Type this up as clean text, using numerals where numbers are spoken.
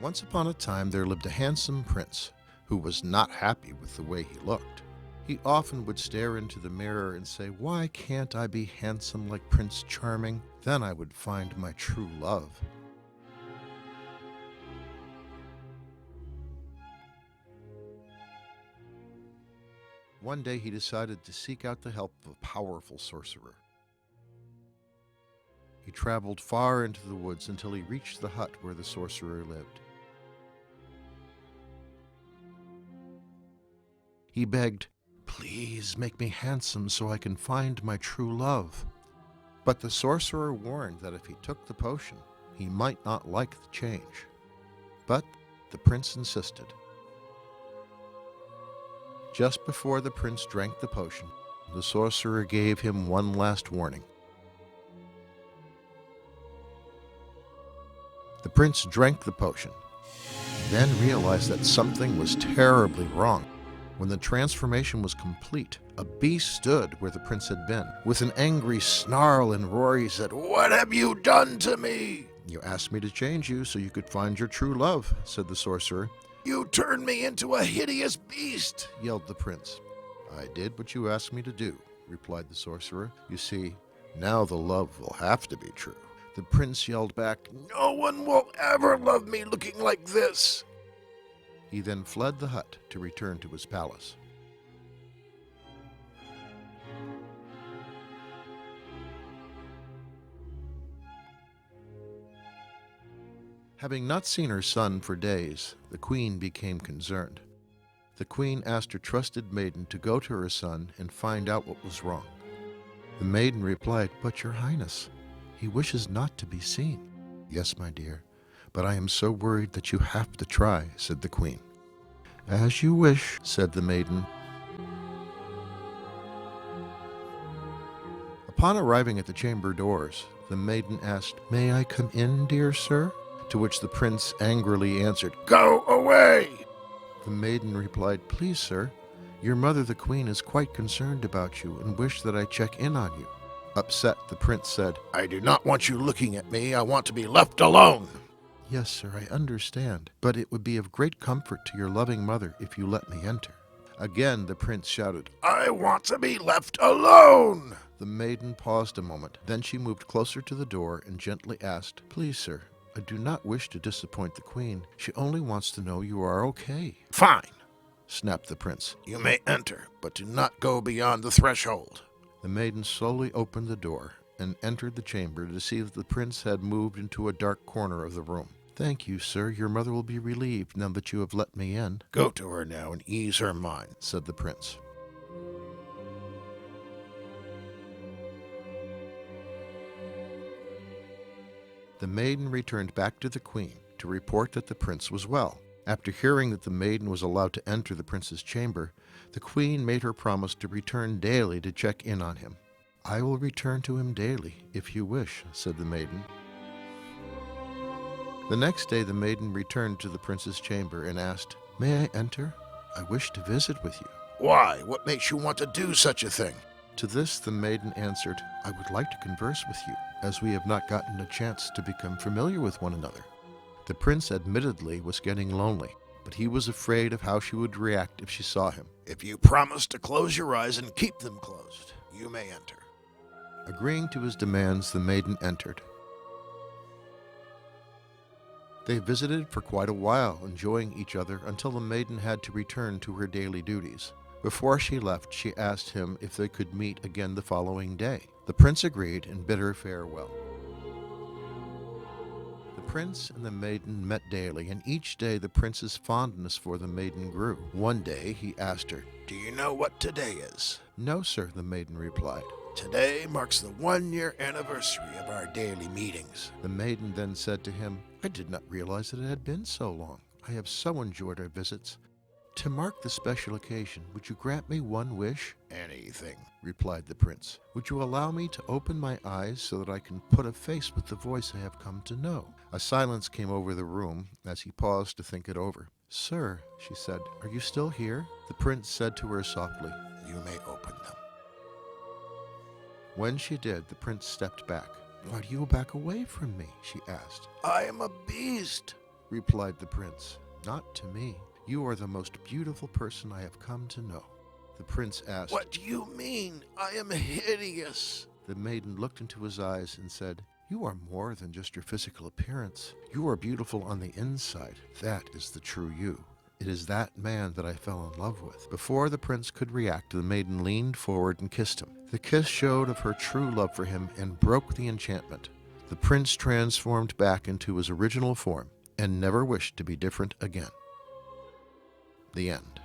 Once upon a time there lived a handsome prince who was not happy with the way he looked. He often would stare into the mirror and say, "Why can't I be handsome like Prince Charming? Then I would find my true love." One day he decided to seek out the help of a powerful sorcerer. He traveled far into the woods until he reached the hut where the sorcerer lived. He begged, "Please make me handsome so I can find my true love." But the sorcerer warned that if he took the potion, he might not like the change. But the prince insisted. Just before the prince drank the potion, the sorcerer gave him one last warning. The prince drank the potion, then realized that something was terribly wrong. When the transformation was complete, a beast stood where the prince had been. With an angry snarl and roar, he said, "What have you done to me?" "You asked me to change you so you could find your true love," said the sorcerer. "You turned me into a hideous beast," yelled the prince. "I did what you asked me to do," replied the sorcerer. "You see, now the love will have to be true." The prince yelled back, "No one will ever love me looking like this." He then fled the hut to return to his palace. Having not seen her son for days, the queen became concerned. The queen asked her trusted maiden to go to her son and find out what was wrong. The maiden replied, "But your highness, he wishes not to be seen." "Yes, my dear, but I am so worried that you have to try," said the queen. "As you wish," said the maiden. Upon arriving at the chamber doors, the maiden asked, "May I come in, dear sir?" To which the prince angrily answered, "Go away!" The maiden replied, "Please, sir, your mother the queen is quite concerned about you and wished that I check in on you." Upset, the prince said, "I do not want you looking at me. I want to be left alone." "Yes, sir, I understand, but it would be of great comfort to your loving mother if you let me enter." Again the prince shouted, "I want to be left alone!" The maiden paused a moment. Then she moved closer to the door and gently asked, "Please, sir, I do not wish to disappoint the queen. She only wants to know you are okay." "Fine," snapped the prince. "You may enter, but do not go beyond the threshold." The maiden slowly opened the door and entered the chamber to see that the prince had moved into a dark corner of the room. "Thank you, sir. Your mother will be relieved now that you have let me in." "Go to her now and ease her mind," said the prince. The maiden returned back to the queen to report that the prince was well. After hearing that the maiden was allowed to enter the prince's chamber, the queen made her promise to return daily to check in on him. "I will return to him daily, if you wish," said the maiden. The next day the maiden returned to the prince's chamber and asked, "May I enter? I wish to visit with you." "Why? What makes you want to do such a thing?" To this the maiden answered, "I would like to converse with you, as we have not gotten a chance to become familiar with one another." The prince admittedly was getting lonely, but he was afraid of how she would react if she saw him. "If you promise to close your eyes and keep them closed, you may enter." Agreeing to his demands, the maiden entered. They visited for quite a while, enjoying each other until the maiden had to return to her daily duties. Before she left, she asked him if they could meet again the following day. The prince agreed and bid her farewell. The prince and the maiden met daily, and each day the prince's fondness for the maiden grew. One day he asked her, "Do you know what today is?" "No, sir," the maiden replied. "Today marks the 1-year anniversary of our daily meetings." The maiden then said to him, "I did not realize that it had been so long. I have so enjoyed our visits. To mark the special occasion, would you grant me one wish?" "Anything," replied the prince. "Would you allow me to open my eyes so that I can put a face with the voice I have come to know?" A silence came over the room as he paused to think it over. "Sir," she said, "are you still here?" The prince said to her softly, "You may open them." When she did, the prince stepped back. "Why do you back away from me?" she asked. "I am a beast," replied the prince. "Not to me. You are the most beautiful person I have come to know." The prince asked, "What do you mean? I am hideous." The maiden looked into his eyes and said, "You are more than just your physical appearance. You are beautiful on the inside. That is the true you. It is that man that I fell in love with." Before the prince could react, the maiden leaned forward and kissed him. The kiss showed of her true love for him and broke the enchantment. The prince transformed back into his original form and never wished to be different again. The end.